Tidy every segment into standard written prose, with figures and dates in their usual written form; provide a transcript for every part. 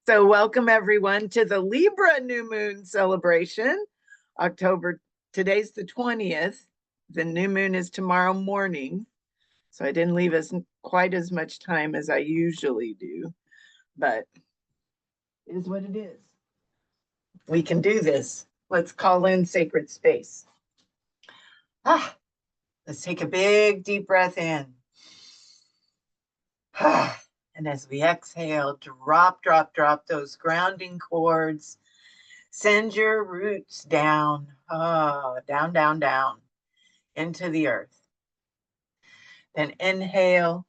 So, welcome everyone to the Libra new moon celebration. October, today's the 20th. The new moon is tomorrow morning. So, I didn't leave us quite as much time as I usually do, but it is what it is. We can do this. Let's call in sacred space. Let's take a big deep breath in. And as we exhale, drop those grounding cords. Send your roots down, down into the earth. Then inhale,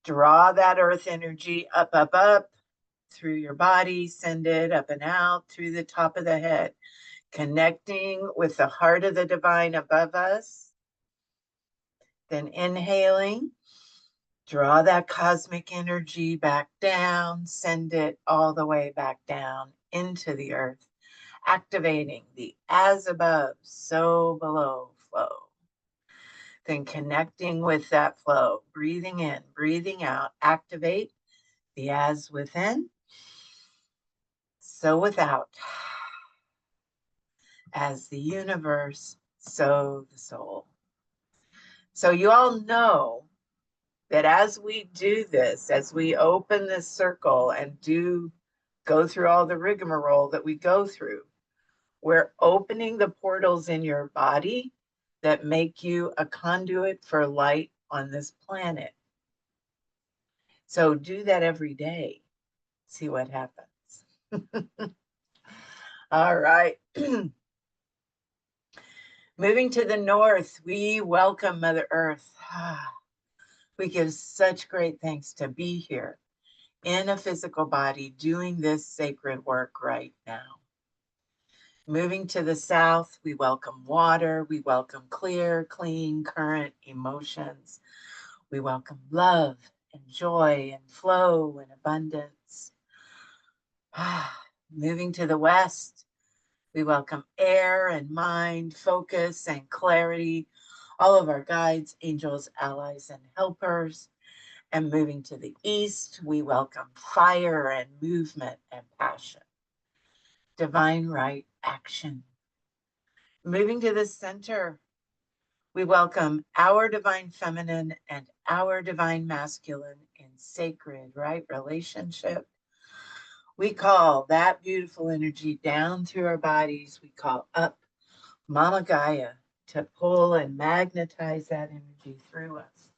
draw that earth energy up through your body, send it up and out through the top of the head, connecting with the heart of the divine above us. Then inhaling, draw that cosmic energy back down, send it all the way back down into the earth, activating the as above, so below flow. Then connecting with that flow, breathing in, breathing out, activate the as within, so without. As the universe, so the soul. So you all know that as we do this, as we open this circle and go through all the rigmarole that we go through, we're opening the portals in your body that make you a conduit for light on this planet. So do that every day. See what happens. All right. Moving to the north, we welcome Mother Earth. We give such great thanks to be here in a physical body doing this sacred work right now. Moving to the south, we welcome water. We welcome clear, clean, current emotions. We welcome love and joy and flow and abundance. Moving to the west, we welcome air and mind, focus and clarity, all of our guides, angels, allies, and helpers. And moving to the east, we welcome fire and movement and passion. Divine right action. Moving to the center, we welcome our divine feminine and our divine masculine in sacred right relationship. We call that beautiful energy down through our bodies. We call up Mama Gaia to pull and magnetize that energy through us.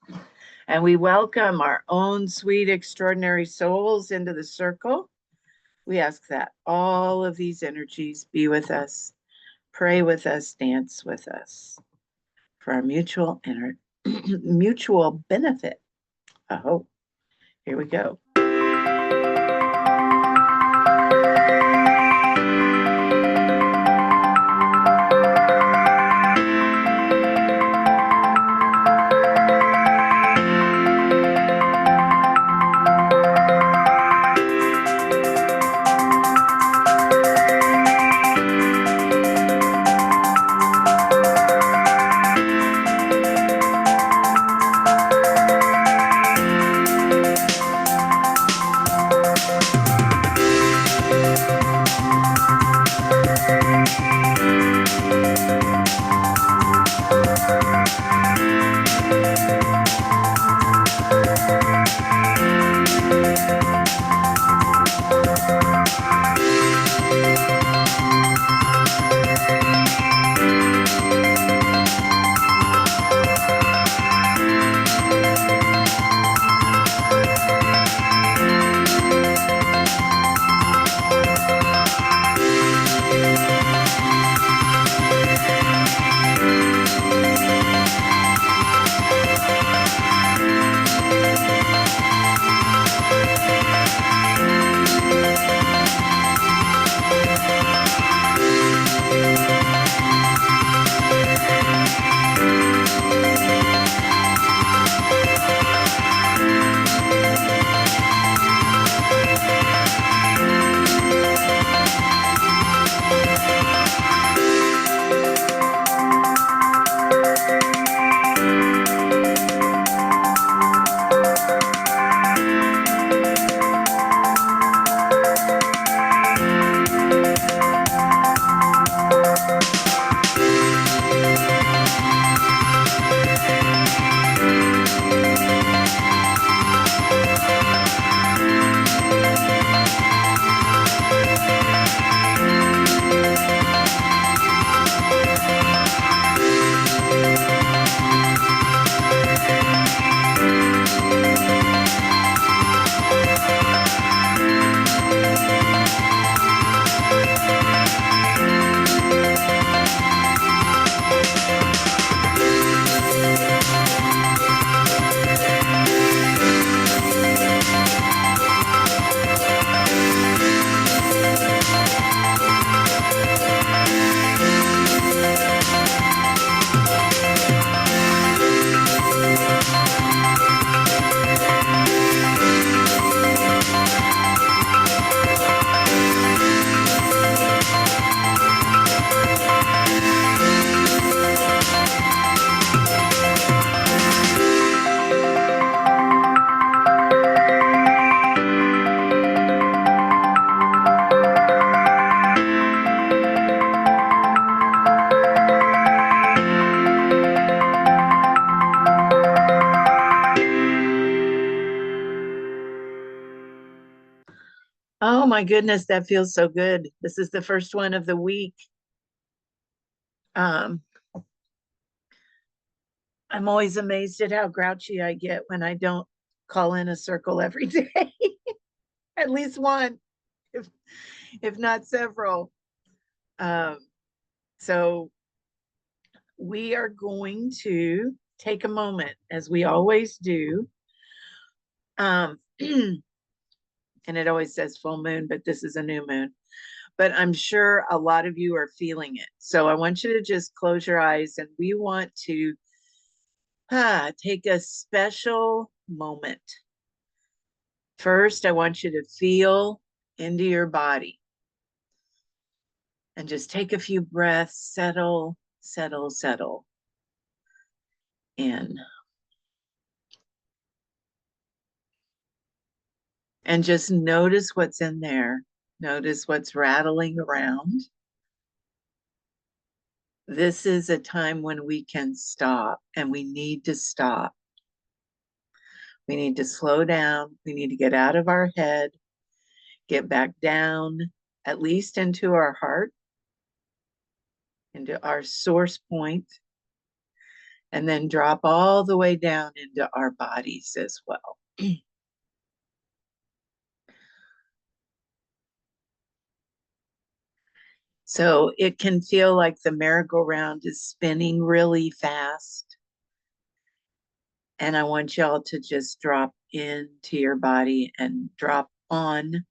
And we welcome our own sweet, extraordinary souls into the circle. We ask that all of these energies be with us, pray with us, dance with us for our mutual benefit. I hope. Here we go. Oh my goodness, that feels so good. This is the first one of the week. Um, I'm always amazed at how grouchy I get when I don't call in a circle every day, at least one, if if not several. Um, so we are going to take a moment, as we always do. And it always says full moon, but this is a new moon. But I'm sure a lot of you are feeling it. So I want you to just close your eyes and we want to take a special moment. First, I want you to feel into your body and just take a few breaths, settle, settle, settle in. And just notice what's in there. Notice what's rattling around. This is a time when we can stop, and we need to stop. We need to slow down. We need to get out of our head, get back down, at least into our heart, into our source point, and then drop all the way down into our bodies as well. So it can feel like the merry-go-round is spinning really fast. And I want y'all to just drop into your body and drop on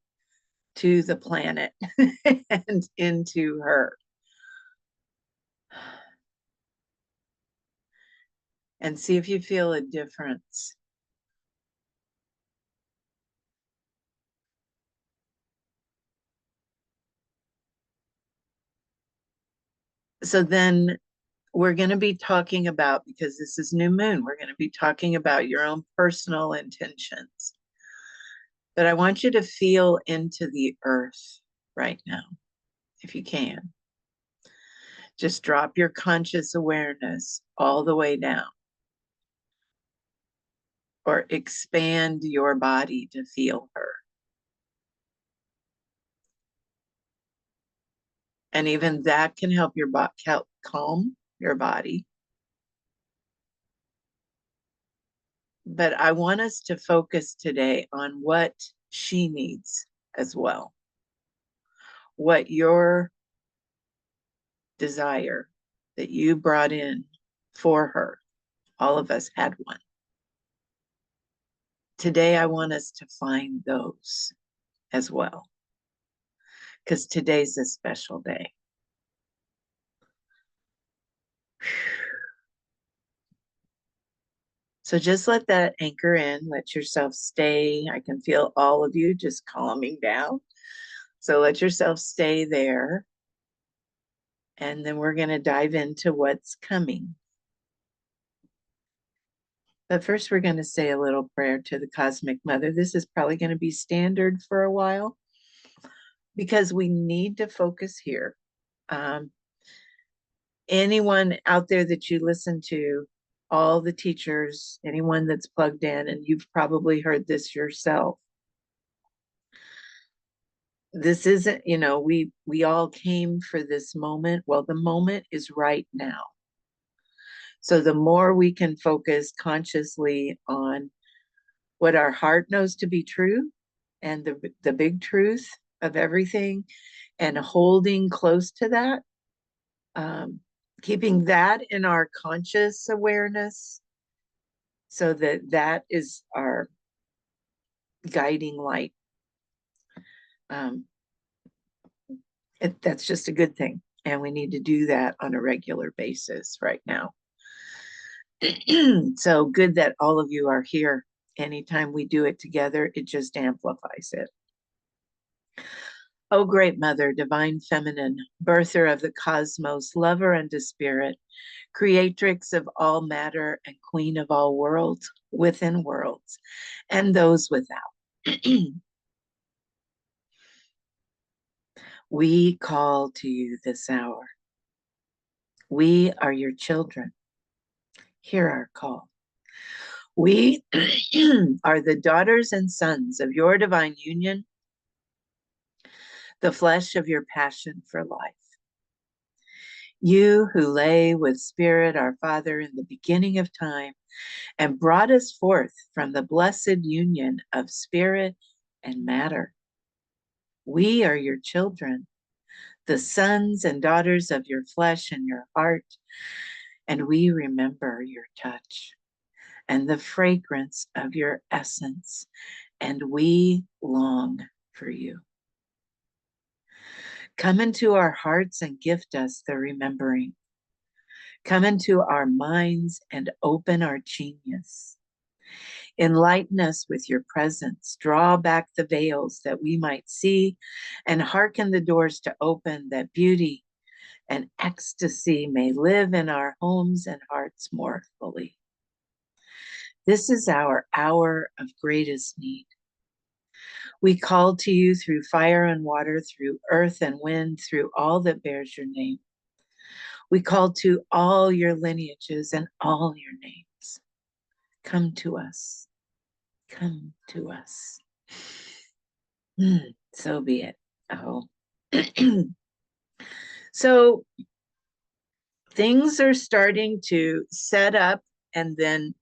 to the planet and into her. And see if you feel a difference. So then we're going to be talking about, because this is new moon, we're going to be talking about your own personal intentions. But I want you to feel into the earth right now, if you can. Just drop your conscious awareness all the way down, or expand your body to feel her. And even that can help your calm your body. But I want us to focus today on what she needs as well. What your desire that you brought in for her. All of us had one. Today, I want us to find those as well, because today's a special day. So just let that anchor in, let yourself stay. I can feel all of you just calming down. So let yourself stay there. And then we're going to dive into what's coming. But first, we're going to say a little prayer to the Cosmic Mother. This is probably going to be standard for a while because we need to focus here. Anyone out there that you listen to, all the teachers, anyone that's plugged in, and you've probably heard this yourself. This isn't, we all came for this moment. Well, the moment is right now. So the more we can focus consciously on what our heart knows to be true and the big truth of everything, and holding close to that, keeping that in our conscious awareness, so that is our guiding light. That's just a good thing, and we need to do that on a regular basis right now. So good that all of you are here. Anytime we do it together, it just amplifies it. Oh, great Mother, divine feminine, birther of the cosmos, lover unto spirit, creatrix of all matter and queen of all worlds, within worlds, and those without. We call to you this hour. We are your children. Hear our call. We are the daughters and sons of your divine union, the flesh of your passion for life. You who lay with Spirit, our Father, in the beginning of time, and brought us forth from the blessed union of spirit and matter. We are your children, the sons and daughters of your flesh and your heart, and we remember your touch and the fragrance of your essence, and we long for you. Come into our hearts and gift us the remembering. Come into our minds and open our genius. Enlighten us with your presence. Draw back the veils that we might see, and hearken the doors to open, that beauty and ecstasy may live in our homes and hearts more fully. This is our hour of greatest need. We call to you through fire and water, through earth and wind, through all that bears your name. We call to all your lineages and all your names. Come to us. Come to us. So be it. Oh. So things are starting to set up, and then,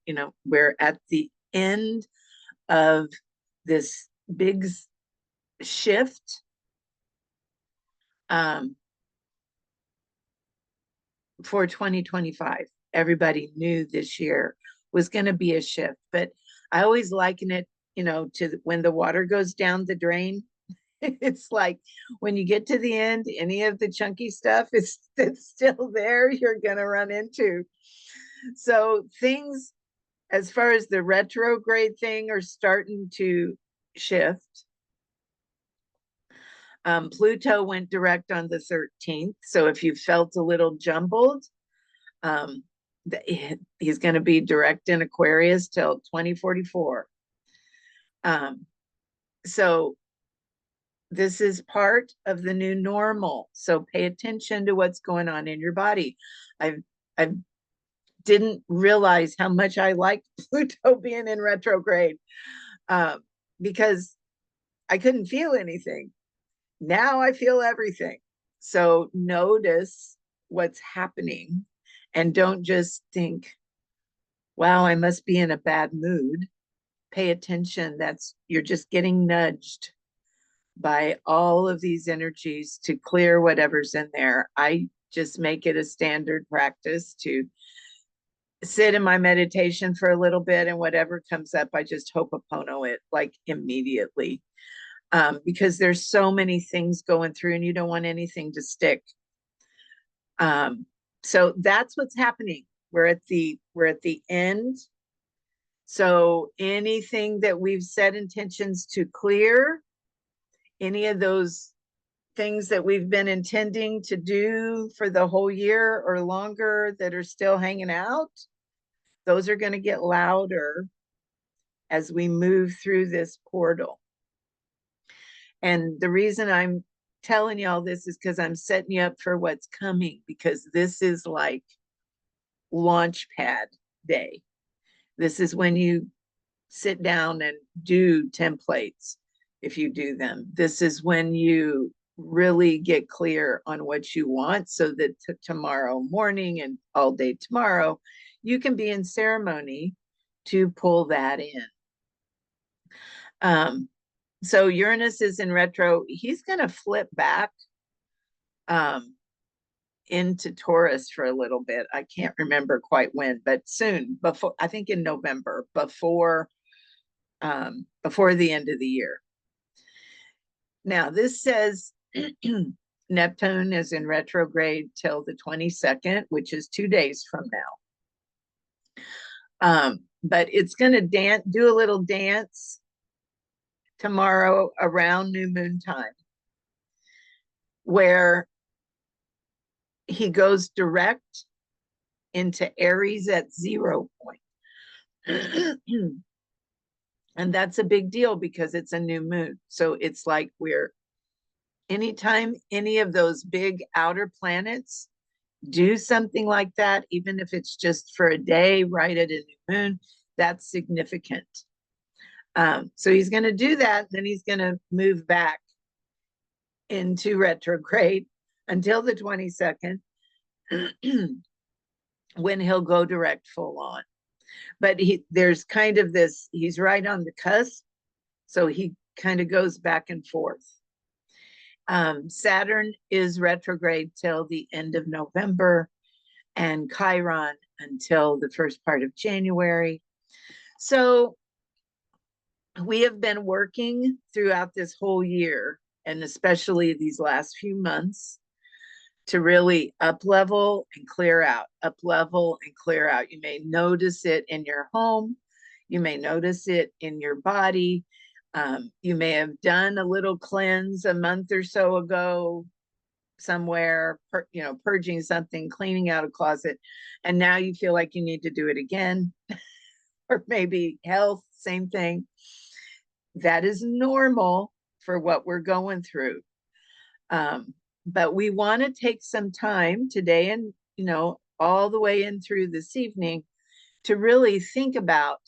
we're at the end of this big shift. For 2025. Everybody knew this year was going to be a shift, but I always liken it, to when the water goes down the drain. It's like when you get to the end, any of the chunky stuff that's still there, you're going to run into. So things, as far as the retrograde thing, are starting to shift. Pluto went direct on the 13th. So if you felt a little jumbled, he's going to be direct in Aquarius till 2044. So this is part of the new normal. So pay attention to what's going on in your body. I didn't realize how much I liked Pluto being in retrograde, because I couldn't feel anything. Now I feel everything. So notice what's happening and don't just think, wow, I must be in a bad mood. Pay attention. You're just getting nudged by all of these energies to clear whatever's in there. I just make it a standard practice to sit in my meditation for a little bit, and whatever comes up, I just ho'oponopono it like immediately. Because there's so many things going through and you don't want anything to stick. So that's what's happening. We're at the end. So anything that we've set intentions to clear, any of those things that we've been intending to do for the whole year or longer that are still hanging out, those are going to get louder as we move through this portal. And the reason I'm telling you all this is because I'm setting you up for what's coming, because this is like launch pad day. This is when you sit down and do templates, if you do them. This is when you really get clear on what you want, so that tomorrow morning and all day tomorrow, you can be in ceremony to pull that in. So Uranus is in retro. He's going to flip back into Taurus for a little bit. I can't remember quite when, but soon, before, I think in November, before the end of the year. Now, this says Neptune is in retrograde till the 22nd, which is 2 days from now. But it's going to do a little dance tomorrow around new moon time, where he goes direct into Aries at 0 point. And that's a big deal because it's a new moon. So it's like anytime any of those big outer planets do something like that, even if it's just for a day right at a new moon, that's significant. So he's going to do that, then he's going to move back into retrograde until the 22nd, when he'll go direct full on. But there's kind of this, he's right on the cusp, so he kind of goes back and forth. Saturn is retrograde till the end of November, and Chiron until the first part of January. So we have been working throughout this whole year, and especially these last few months, to really up level and clear out, up level and clear out. You may notice it in your home. You may notice it in your body. You may have done a little cleanse a month or so ago somewhere, purging something, cleaning out a closet, and now you feel like you need to do it again. Or maybe health, same thing. That is normal for what we're going through. But we want to take some time today and, all the way in through this evening to really think about,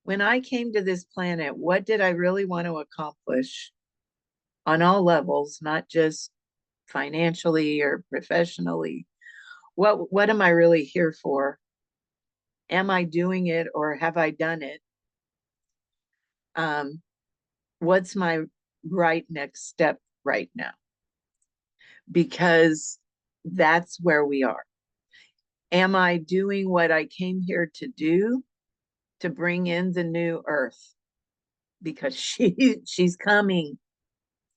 when I came to this planet, what did I really want to accomplish on all levels, not just financially or professionally? What am I really here for? Am I doing it, or have I done it? What's my right next step right now? Because that's where we are. Am I doing what I came here to do, to bring in the new earth? Because she's coming.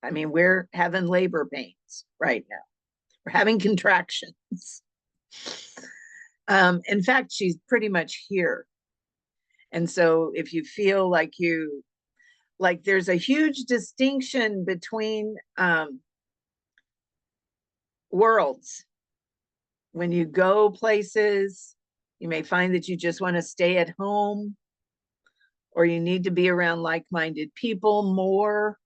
I mean, we're having labor pains right now. We're having contractions. In fact, she's pretty much here. And so if you feel like there's a huge distinction between worlds. When you go places, you may find that you just want to stay at home, or you need to be around like-minded people more.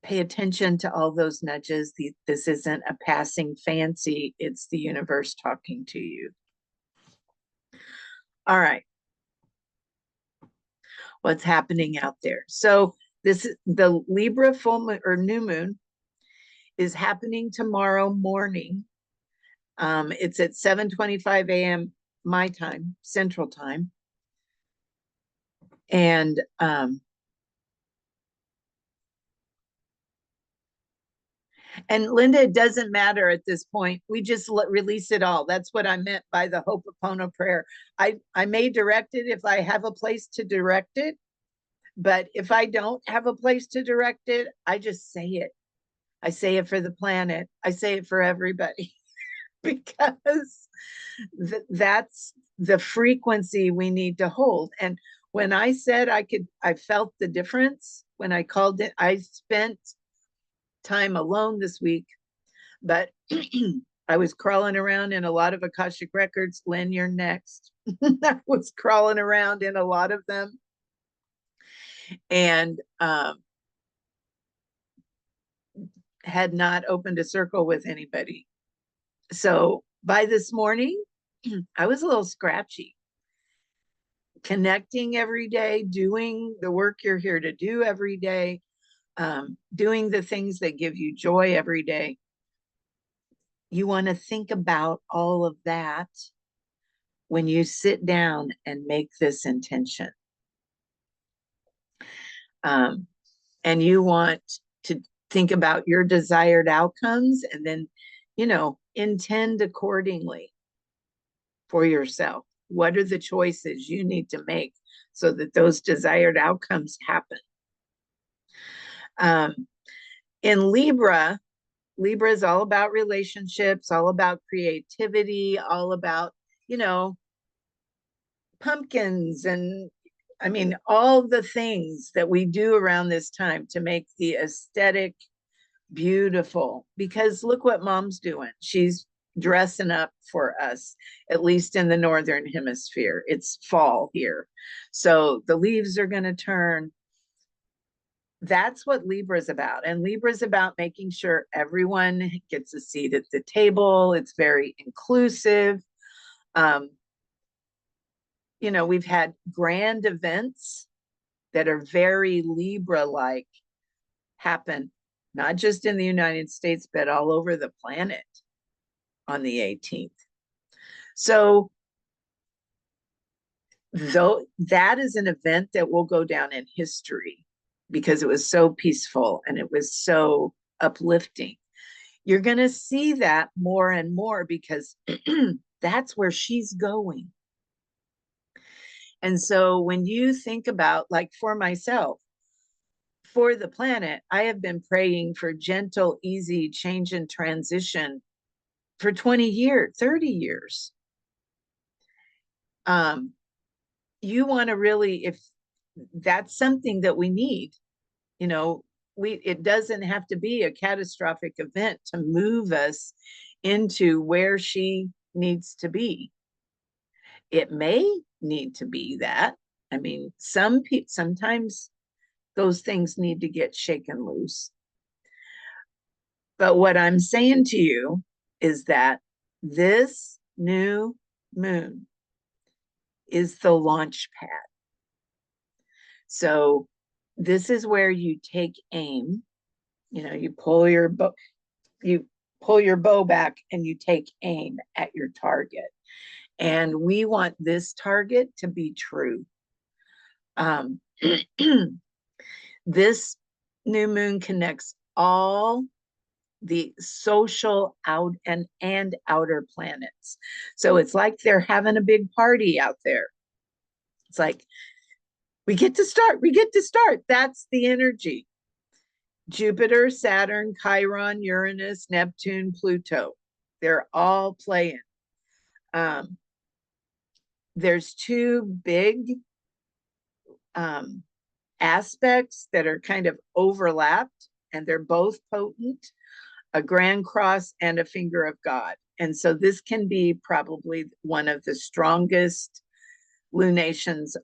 Pay attention to all those nudges. This isn't a passing fancy, it's the universe talking to you. All right. What's happening out there? So the Libra full moon or new moon is happening tomorrow morning. It's at 7:25 a.m. my time, Central Time. And Linda, it doesn't matter at this point. We just release it all. That's what I meant by the Ho'oponopono prayer. I may direct it if I have a place to direct it, but if I don't have a place to direct it, I just say it. I say it for the planet. I say it for everybody because that's the frequency we need to hold. And when I said I felt the difference when I called it. I spent time alone this week, but I was crawling around in a lot of Akashic records. Lynn, you're next. I was crawling around in a lot of them. And had not opened a circle with anybody. So by this morning, I was a little scratchy. Connecting every day, doing the work you're here to do every day, doing the things that give you joy every day. You want to think about all of that when you sit down and make this intention. And you want to think about your desired outcomes and then, intend accordingly for yourself. What are the choices you need to make so that those desired outcomes happen? In Libra is all about relationships, all about creativity, all about, pumpkins and all the things that we do around this time to make the aesthetic beautiful. Because look what mom's doing. She's dressing up for us, at least in the northern hemisphere. It's fall here. So the leaves are going to turn. That's what Libra is about. And Libra is about making sure everyone gets a seat at the table. It's very inclusive. We've had grand events that are very Libra-like happen, not just in the United States, but all over the planet on the 18th. So though that is an event that will go down in history because it was so peaceful and it was so uplifting. You're going to see that more and more because that's where she's going. And so when you think about, like for myself, for the planet, I have been praying for gentle, easy change and transition for 20 years, 30 years. You want to really, if that's something that we need, you know, it doesn't have to be a catastrophic event to move us into where she needs to be. It may need to be that. I mean, sometimes those things need to get shaken loose. But what I'm saying to you is that this new moon is the launch pad. So this is where you take aim. You know, you pull your bow back and you take aim at your target. And we want this target to be true. This new moon connects all the social out and outer planets. So it's like they're having a big party out there. It's like, we get to start. That's the energy. Jupiter, Saturn, Chiron, Uranus, Neptune, Pluto. They're all playing. There's two big aspects that are kind of overlapped, and they're both potent, a grand cross and a finger of God. And so this can be probably one of the strongest lunations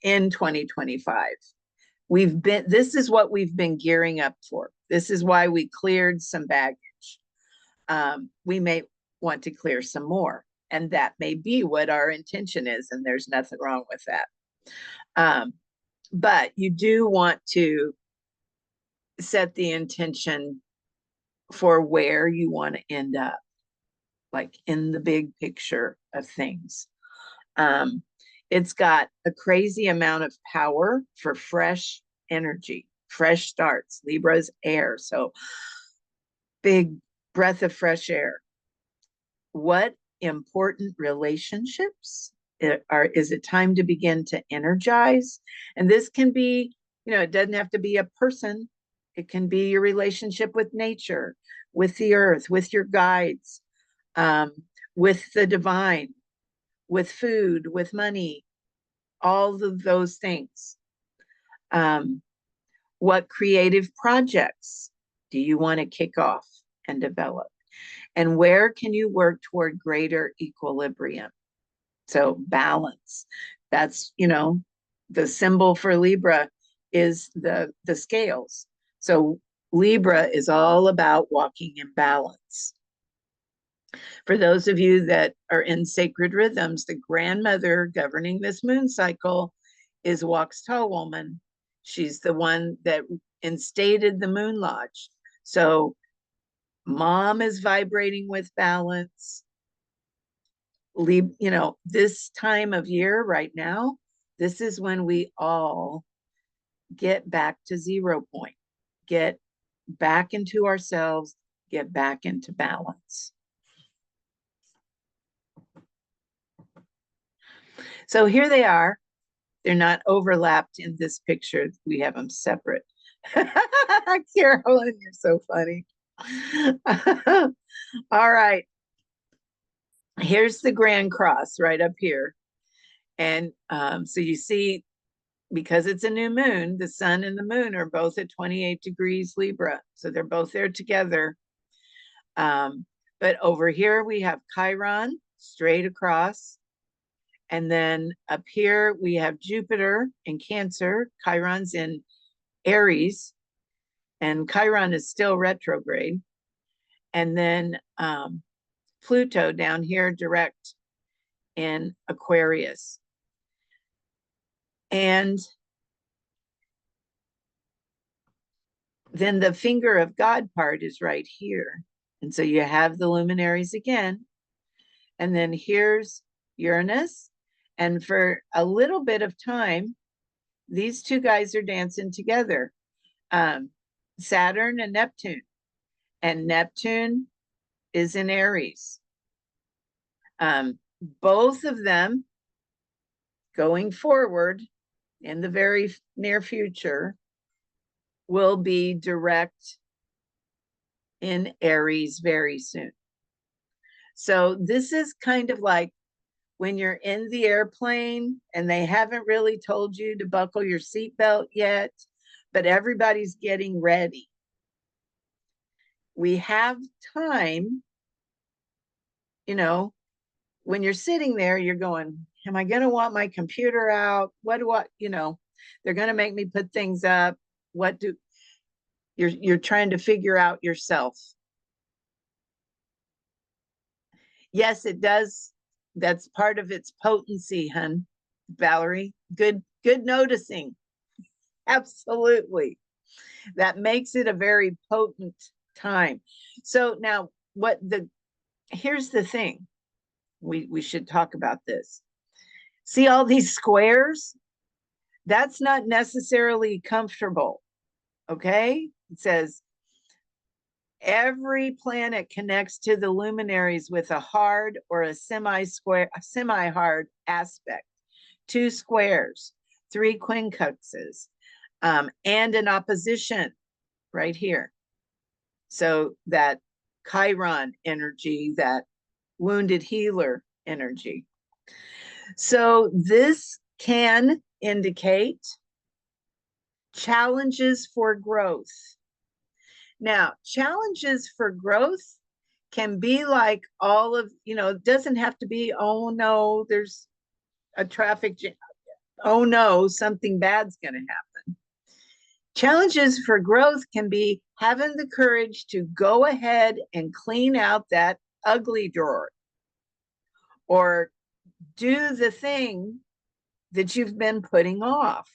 in 2025. This is what we've been gearing up for. This is why we cleared some baggage. We may want to clear some more, and that may be what our intention is, and there's nothing wrong with that. But you do want to set the intention for where you want to end up, like in the big picture of things. It's got a crazy amount of power for fresh energy, fresh starts. Libra's air, so big breath of fresh air. What important relationships is it time to begin to energize? And this can be, it doesn't have to be a person. It can be your relationship with nature, with the earth, with your guides, with the divine, with food, with money, all of those things. What creative projects do you want to kick off and develop? And where can you work toward greater equilibrium? So balance. That's, the symbol for Libra is the scales. So Libra is all about walking in balance. For those of you that are in sacred rhythms, the grandmother governing this moon cycle is Waxtaw woman. She's the one that instated the moon lodge. So mom is vibrating with balance. This time of year right now, this is when we all get back to 0 point, get back into ourselves, get back into balance. So here they are. They're not overlapped in this picture. We have them separate. Carolyn, you're so funny. All right. Here's the Grand Cross right up here. And so you see, because it's a new moon, the sun and the moon are both at 28 degrees Libra. So they're both there together. But over here we have Chiron straight across. And then up here we have Jupiter in Cancer. Chiron's in Aries. And Chiron is still retrograde. And then Pluto down here direct in Aquarius. And then the finger of God part is right here. And so you have the luminaries again. And then here's Uranus. And for a little bit of time, these two guys are dancing together, Saturn and Neptune. And Neptune is in Aries. Both of them going forward in the very near future will be direct in Aries very soon. So this is kind of like when you're in the airplane and they haven't really told you to buckle your seatbelt yet, but everybody's getting ready. We have time, you know, when you're sitting there, you're going, am I going to want my computer out? What do I, they're going to make me put things up. What do you're trying to figure out yourself. Yes, it does. That's part of its potency, hun. Valerie, good noticing. Absolutely. That makes it a very potent time. So now here's the thing. We should talk about this. See all these squares? That's not necessarily comfortable. Okay? It says every planet connects to the luminaries with a hard or a semi-hard aspect, 2 squares, 3 quincunxes, and an opposition right here. So that Chiron energy, that wounded healer energy. So this can indicate challenges for growth. Now, challenges for growth can be like all of, it doesn't have to be, oh no, there's a traffic jam. Oh no, something bad's going to happen. Challenges for growth can be having the courage to go ahead and clean out that ugly drawer or do the thing that you've been putting off.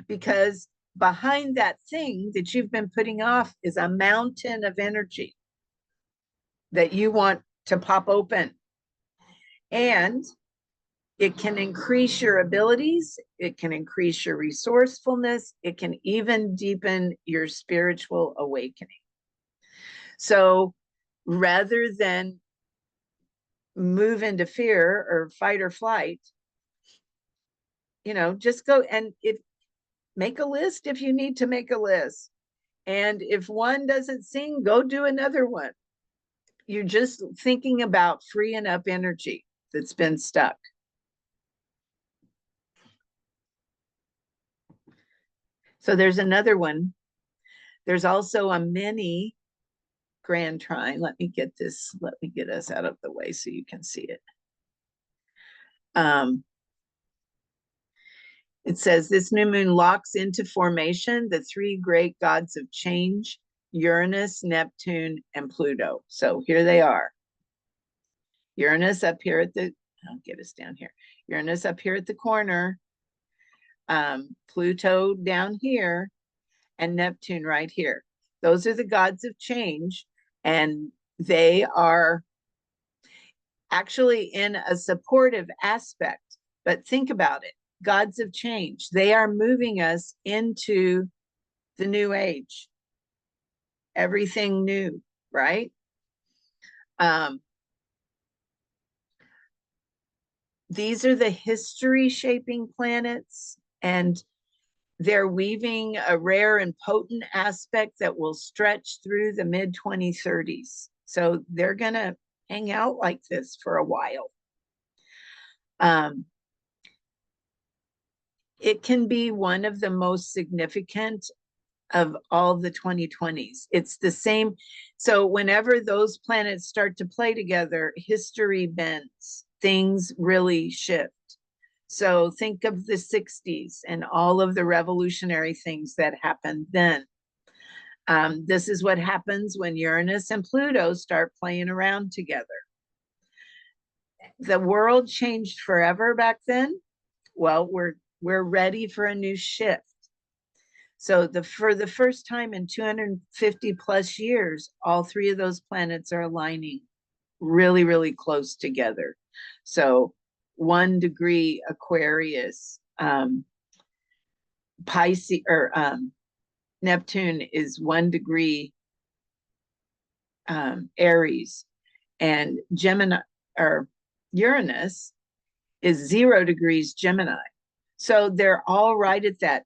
Because behind that thing that you've been putting off is a mountain of energy that you want to pop open. And it can increase your abilities, it can increase your resourcefulness, it can even deepen your spiritual awakening. So rather than move into fear or fight or flight, just go and make a list if you need to make a list. And if one doesn't sing, go do another one. You're just thinking about freeing up energy that's been stuck. So there's another one. There's also a mini grand trine. Let me get us out of the way so you can see it. It says this new moon locks into formation the 3 great gods of change, Uranus, Neptune, and Pluto. So here they are. Uranus up here I'll get us down here. Uranus up here at the corner, Pluto down here, and Neptune right here. Those are the gods of change, and they are actually in a supportive aspect. But think about it. Gods of change. They are moving us into the new age. Everything new, right? These are the history shaping planets, and they're weaving a rare and potent aspect that will stretch through the mid 2030s. So they're going to hang out like this for a while. It can be one of the most significant of all the 2020s. It's the same. So whenever those planets start to play together, history bends, things really shift. So think of the 60s and all of the revolutionary things that happened then. This is what happens when Uranus and Pluto start playing around together. The world changed forever back then. Well, we're ready for a new shift. So for the first time in 250 plus years, all three of those planets are aligning really, really close together. So 1 degree Aquarius, Pisces or Neptune is 1 degree Aries, and Gemini or Uranus is 0 degrees Gemini. So they're all right at that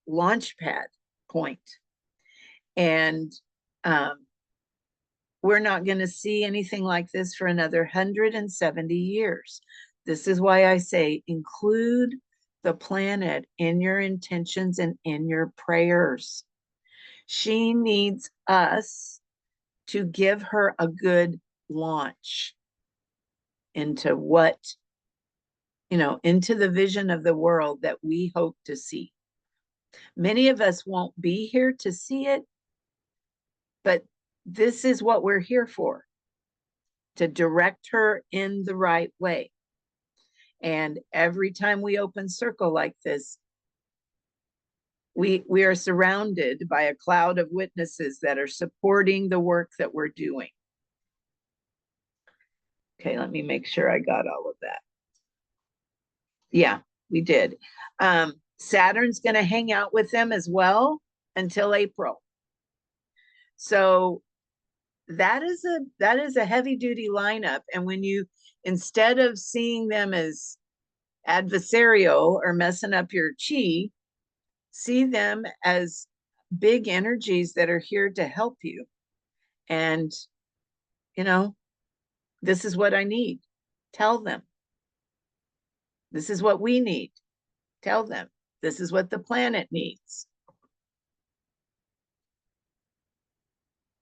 launch pad point. And we're not going to see anything like this for another 170 years. This is why I say include the planet in your intentions and in your prayers. She needs us to give her a good launch into what, into the vision of the world that we hope to see. Many of us won't be here to see it, but this is what we're here for, to direct her in the right way. And every time we open circle like this, we are surrounded by a cloud of witnesses that are supporting the work that we're doing. Okay, let me make sure I got all of that. Yeah, we did. Saturn's going to hang out with them as well until April. So that is a heavy duty lineup. And when you, instead of seeing them as adversarial or messing up your chi, see them as big energies that are here to help you. And, this is what I need. Tell them. This is what we need. Tell them. This is what the planet needs.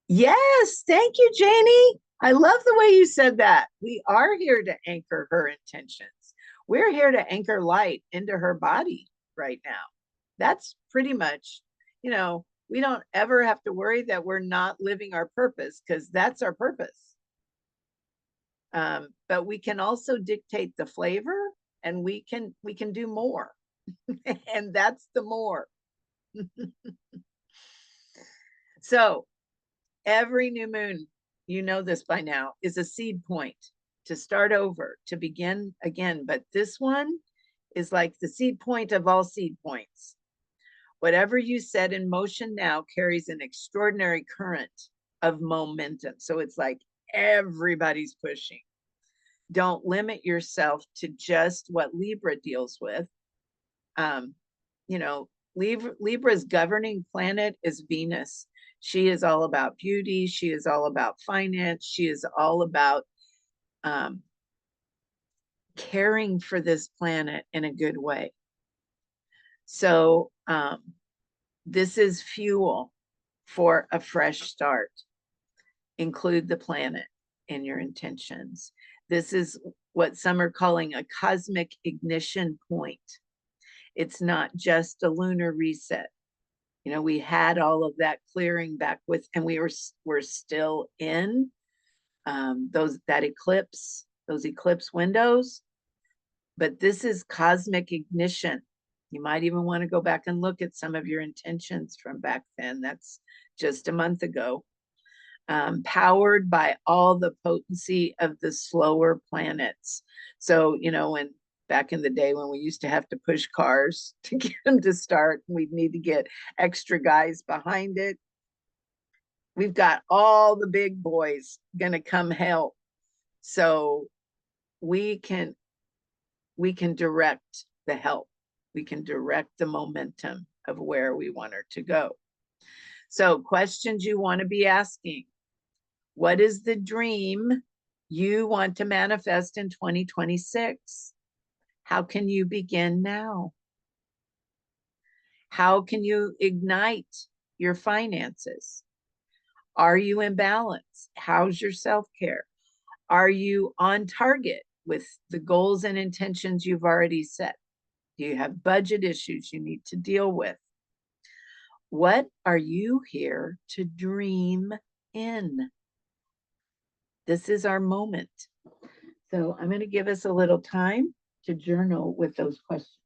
Yes, thank you, Janie. I love the way you said that. We are here to anchor her intentions. We're here to anchor light into her body right now. That's pretty much, we don't ever have to worry that we're not living our purpose, because that's our purpose. But we can also dictate the flavor, and we can do more. And that's the more. So every new moon, you know this by now, is a seed point to start over, to begin again. But this one is like the seed point of all seed points. Whatever you set in motion now carries an extraordinary current of momentum. So it's like everybody's pushing. Don't limit yourself to just what Libra deals with. Libra's governing planet is Venus. She is all about beauty. She is all about finance. She is all about caring for this planet in a good way. So this is fuel for a fresh start. Include the planet in your intentions. This is what some are calling a cosmic ignition point. It's not just a lunar reset. We had all of that clearing back with, and we're still in those eclipse windows. But this is cosmic ignition. You might even want to go back and look at some of your intentions from back then. That's just a month ago. Powered by all the potency of the slower planets. So, when back in the day when we used to have to push cars to get them to start, we'd need to get extra guys behind it. We've got all the big boys going to come help. So we can direct the help. We can direct the momentum of where we want her to go. So questions you want to be asking. What is the dream you want to manifest in 2026? How can you begin now? How can you ignite your finances? Are you in balance? How's your self-care? Are you on target with the goals and intentions you've already set? Do you have budget issues you need to deal with? What are you here to dream in? This is our moment. So I'm going to give us a little time to journal with those questions.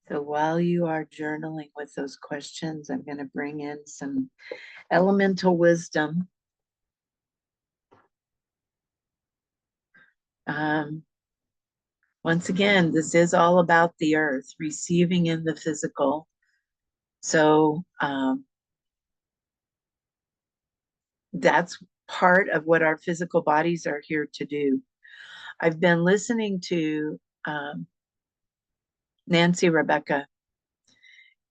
So while you are journaling with those questions, I'm going to bring in some elemental wisdom. Um, Once again, this is all about the earth, receiving in the physical. So that's part of what our physical bodies are here to do. I've been listening to Nancy Rebecca,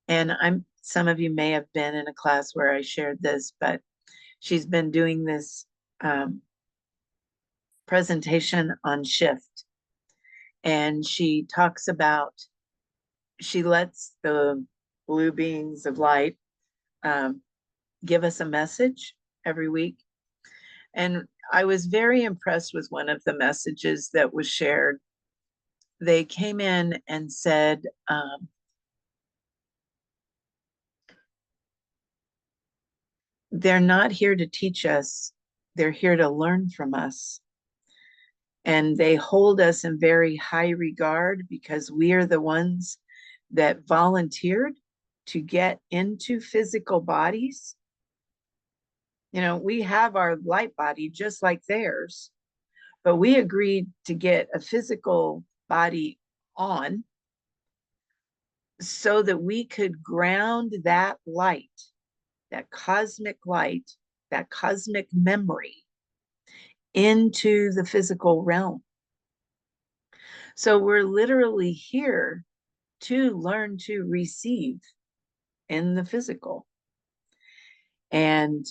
and some of you may have been in a class where I shared this, but she's been doing this presentation on shift. And she talks about, she lets the blue beings of light um, give us a message every week. And I was very impressed with one of the messages that was shared. They came in and said, they're not here to teach us, they're here to learn from us. And they hold us in very high regard because we are the ones that volunteered to get into physical bodies. You know, we have our light body just like theirs, but we agreed to get a physical body on so that we could ground that light, that cosmic light, that cosmic memory into the physical realm. So we're literally here to learn to receive in the physical. And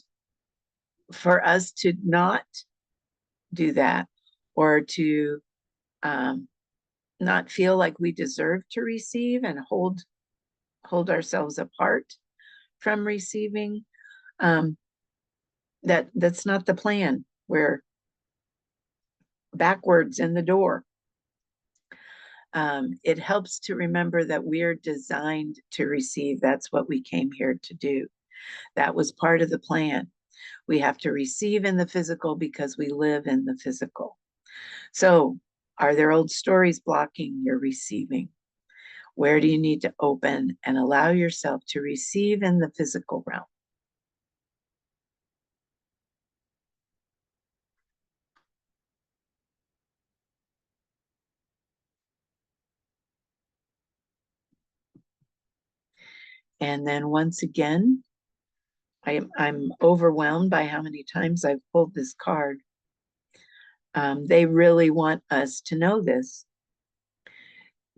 for us to not do that, or to not feel like we deserve to receive and hold ourselves apart from receiving, that's not the plan. We're backwards in the door. It helps to remember that we're designed to receive. That's what we came here to do. That was part of the plan. We have to receive in the physical because we live in the physical. So, are there old stories blocking your receiving? Where do you need to open and allow yourself to receive in the physical realm? And then once again, I'm overwhelmed by how many times I've pulled this card. They really want us to know this.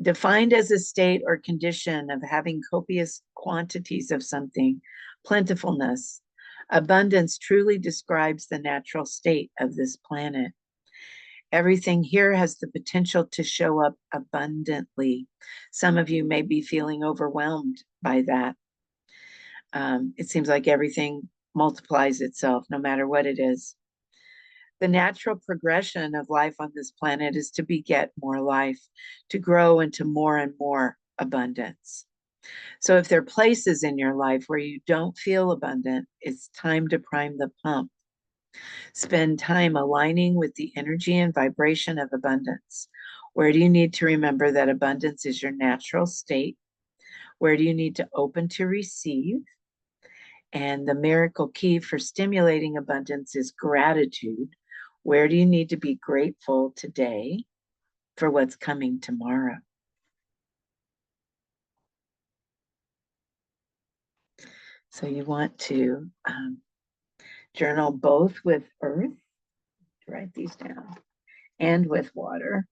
Defined as a state or condition of having copious quantities of something, plentifulness, abundance truly describes the natural state of this planet. Everything here has the potential to show up abundantly. Some of you may be feeling overwhelmed by that. It seems like everything multiplies itself, no matter what it is. The natural progression of life on this planet is to beget more life, to grow into more and more abundance. So, if there are places in your life where you don't feel abundant, it's time to prime the pump. Spend time aligning with the energy and vibration of abundance. Where do you need to remember that abundance is your natural state? Where do you need to open to receive? And the miracle key for stimulating abundance is gratitude. Where do you need to be grateful today for what's coming tomorrow? So you want to journal both with earth, write these down, and with water.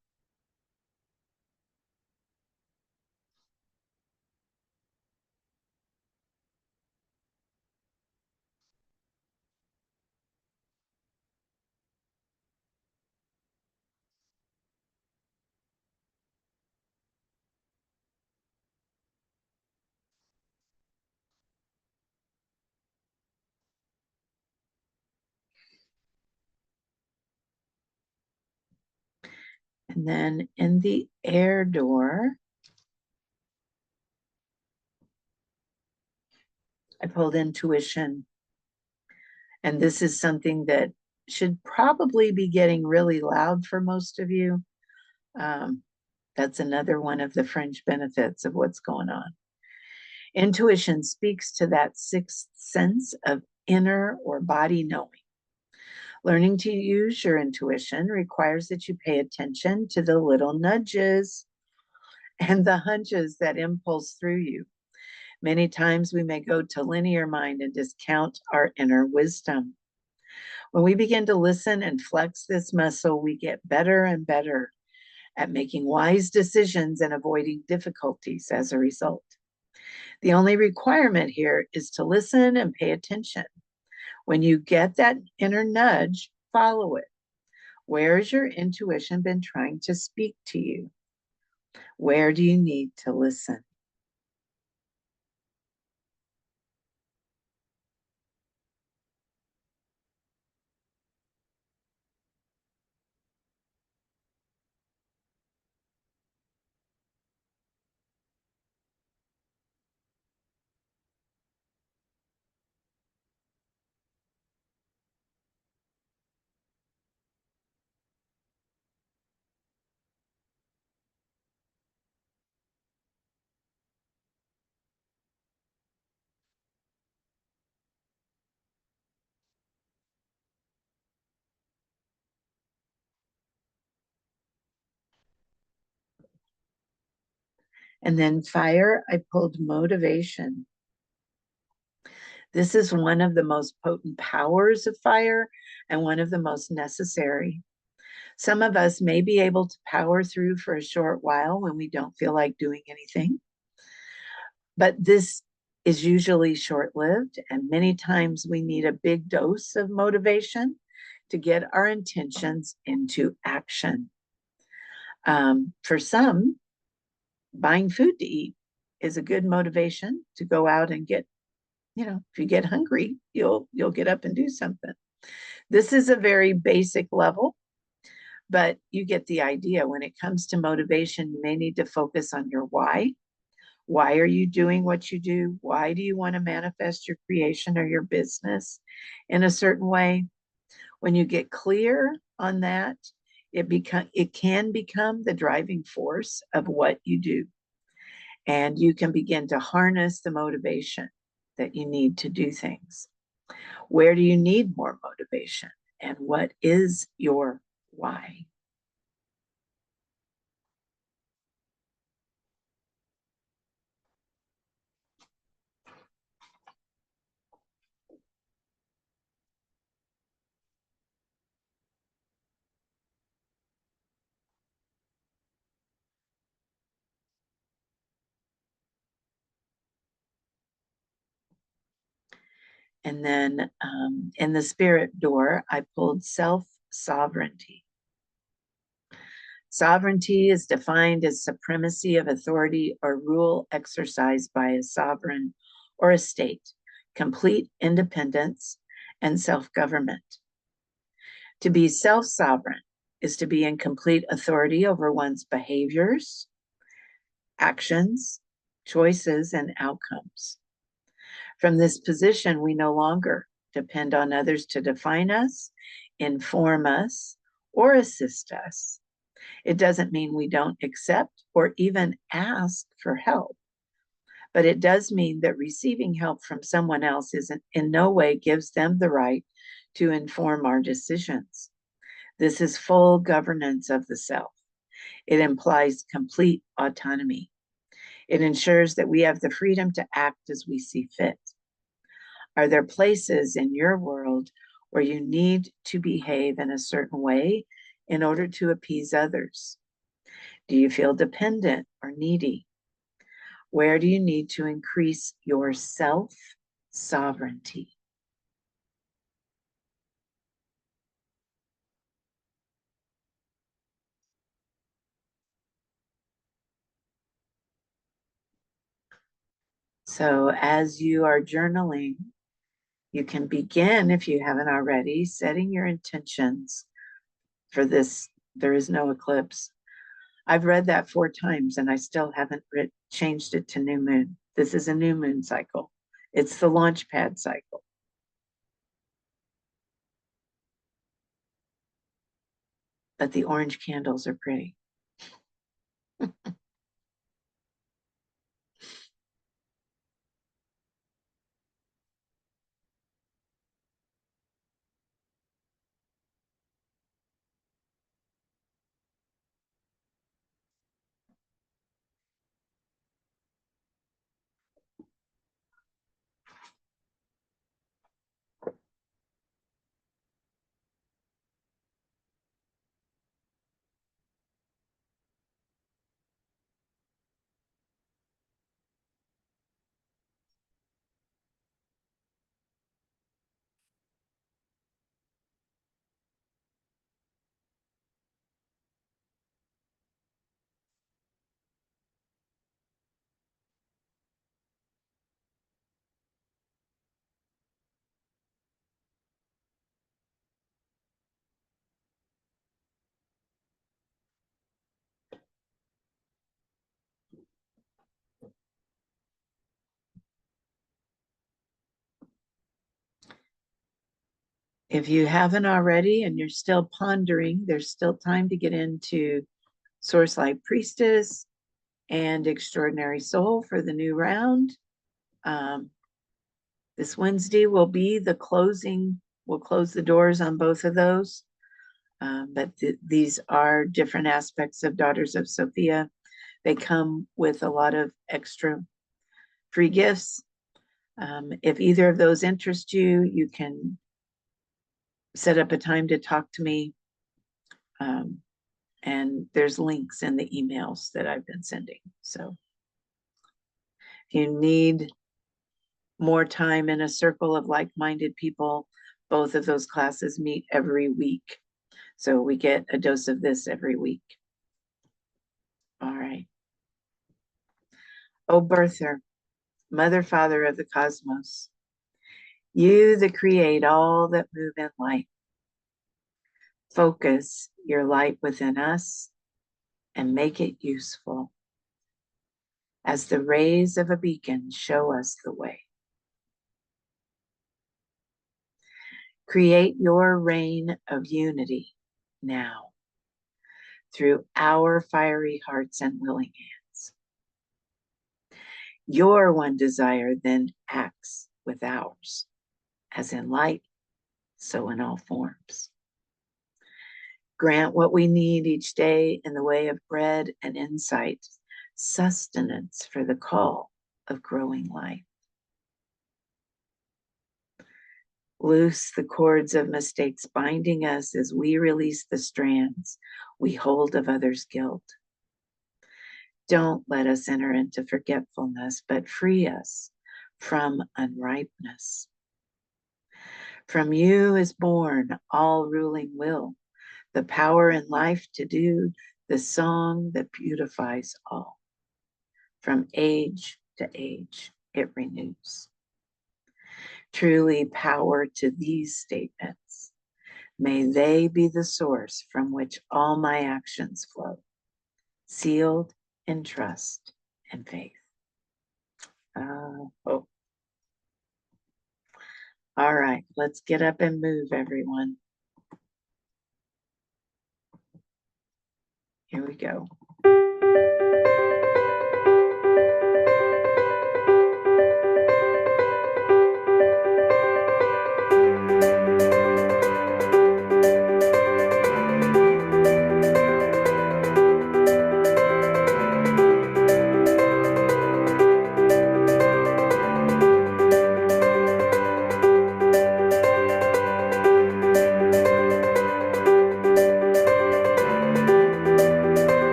And then in the air door, I pulled intuition. And this is something that should probably be getting really loud for most of you. Um, That's another one of the fringe benefits of what's going on. Intuition speaks to that sixth sense of inner or body knowing. Learning to use your intuition requires that you pay attention to the little nudges and the hunches that impulse through you. Many times we may go to linear mind and discount our inner wisdom. When we begin to listen and flex this muscle, we get better and better at making wise decisions and avoiding difficulties as a result. The only requirement here is to listen and pay attention. When you get that inner nudge, follow it. Where has your intuition been trying to speak to you? Where do you need to listen? And then fire, I pulled motivation. This is one of the most potent powers of fire and one of the most necessary. Some of us may be able to power through for a short while when we don't feel like doing anything, but this is usually short lived, and many times we need a big dose of motivation to get our intentions into action. For some, buying food to eat is a good motivation to go out and get, if you get hungry, you'll get up and do something. This is a very basic level, but you get the idea. When it comes to motivation, you may need to focus on your why. Why are you doing what you do? Why do you want to manifest your creation or your business in a certain way? When you get clear on that, it can become the driving force of what you do. And you can begin to harness the motivation that you need to do things. Where do you need more motivation? And what is your why? And then in the spirit door, I pulled self sovereignty. Sovereignty is defined as supremacy of authority or rule exercised by a sovereign or a state, complete independence, and self government. To be self sovereign is to be in complete authority over one's behaviors, actions, choices, and outcomes. From this position, we no longer depend on others to define us, inform us, or assist us. It doesn't mean we don't accept or even ask for help, but it does mean that receiving help from someone else isn't in no way gives them the right to inform our decisions. This is full governance of the self. It implies complete autonomy. It ensures that we have the freedom to act as we see fit. Are there places in your world where you need to behave in a certain way in order to appease others? Do you feel dependent or needy? Where do you need to increase your self sovereignty? So, as you are journaling, you can begin, if you haven't already, setting your intentions for this. There is no eclipse. I've read that 4 times and I still haven't changed it to new moon. This is a new moon cycle. It's the launch pad cycle. But the orange candles are pretty. If you haven't already and you're still pondering, there's still time to get into Source Light Priestess and Extraordinary Soul for the new round. This Wednesday will be the closing. We'll close the doors on both of those. But these are different aspects of Daughters of Sophia. They come with a lot of extra free gifts. If either of those interest you, you can set up a time to talk to me. And there's links in the emails that I've been sending. So if you need more time in a circle of like-minded people, both of those classes meet every week. So we get a dose of this every week. All right. O birther, mother, father of the cosmos, you that create all that move in light, focus your light within us and make it useful. As the rays of a beacon show us the way. Create your reign of unity now through our fiery hearts and willing hands. Your one desire then acts with ours, as in light, so in all forms. Grant what we need each day in the way of bread and insight, sustenance for the call of growing life. Loose the cords of mistakes binding us as we release the strands we hold of others' guilt. Don't let us enter into forgetfulness, but free us from unripeness. From you is born all ruling will, the power in life to do the song that beautifies all. From age to age, it renews. Truly power to these statements. May they be the source from which all my actions flow, sealed in trust and faith. All right, let's get up and move, everyone. Here we go.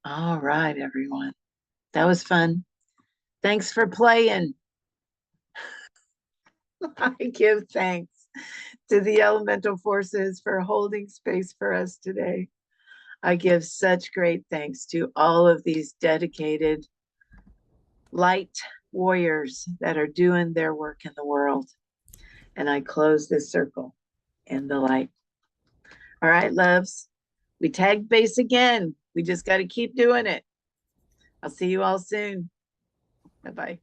All right, everyone. That was fun. Thanks for playing. I give thanks to the elemental forces for holding space for us today. I give such great thanks to all of these dedicated light warriors that are doing their work in the world. And I close this circle in the light. All right, loves. We tagged base again. We just got to keep doing it. I'll see you all soon. Bye bye.